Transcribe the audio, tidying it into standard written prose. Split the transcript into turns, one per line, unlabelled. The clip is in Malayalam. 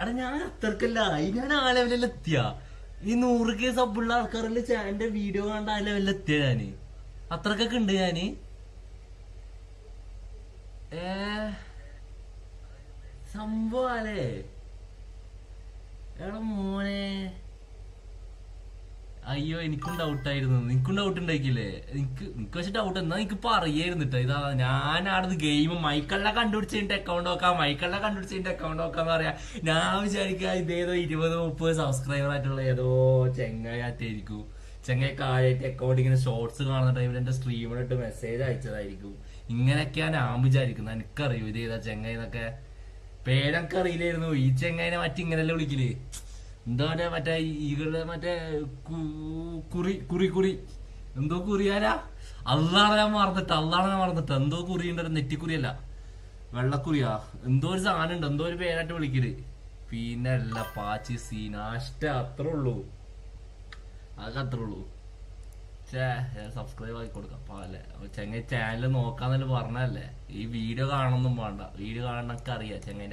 എടാ ഞാൻ അത്രക്കല്ല, ഞാൻ ആ ലെവലിൽ എത്തിയ ഈ 100K സബുള്ള ആൾക്കാരല്ലേ എന്റെ വീഡിയോ കണ്ട ആ ലെവലിൽ എത്തിയ ഞാന്. അത്രക്കൊക്കെ ഉണ്ട് ഞാന്. ഏ സംഭവല്ലേ എടാ മോനെ. അയ്യോ എനിക്കും ഡൗട്ടായിരുന്നു. നിനക്കും ഡൗട്ട് ഉണ്ടായിക്കില്ലേ? എനിക്ക് പക്ഷെ ഡൗട്ട് എന്നാ എനിക്ക് പറയായിരുന്നിട്ടോ. ഇതാ ഞാൻ ആടുന്ന് ഗെയിം മൈക്കിളിനെ കണ്ടുപിടിച്ചിട്ട് അക്കൗണ്ട് നോക്കാം, മൈക്കിളിനെ കണ്ടുപിടിച്ചിട്ട് അക്കൗണ്ട് നോക്കാന്ന് പറയാ. ഞാൻ വിചാരിക്കുക ഇതേതോ 20-30 സബ്സ്ക്രൈബർ ആയിട്ടുള്ള ഏതോ ചെങ്ങായിട്ടായിരിക്കും. ചെങ്ങായിട്ട് അക്കൗണ്ട് ഇങ്ങനെ ഷോർട്സ് കാണുന്ന ടൈമിൽ എന്റെ സ്ട്രീമിലിട്ട് മെസ്സേജ് അയച്ചതായിരിക്കും. ഇങ്ങനെയൊക്കെയാണ് ഞാൻ വിചാരിക്കുന്നത്. എനിക്കറിയൂ ഇത് ഏതാ ചെങ്ങായിന്നൊക്കെ. പേരൊക്കെ അറിയില്ലായിരുന്നു. ഈ ചെങ്ങായിനെ മറ്റിങ്ങനല്ലേ വിളിക്കല്, എന്താ പറയാ, മറ്റേ ഈകളുടെ മറ്റേ കുറി എന്തോ കുറിയാനാ. അള്ളാണ് ഞാൻ മറന്നിട്ട് എന്തോ കുറിയുണ്ട്. നെറ്റിക്കുറിയല്ല, വെള്ളക്കുറിയാ, എന്തോ ഒരു സാധനം ഉണ്ട്, എന്തോ ഒരു പേരായിട്ട് വിളിക്കല്. പിന്നെ അല്ല പാച്ചി സീനാഷ്ട. അത്രേ ഉള്ളൂ, അതൊക്കെ അത്രേ ഉള്ളൂ. സബ്സ്ക്രൈബ് ആക്കി കൊടുക്കാം പാല്ലേ. ചെങ്ങ ചാനൽ നോക്കാന്നല്ലേ പറഞ്ഞല്ലേ. ഈ വീഡിയോ കാണണമെന്നും വേണ്ട, വീഡിയോ കാണണൊക്കെ അറിയാം ചെങ്ങന്റെ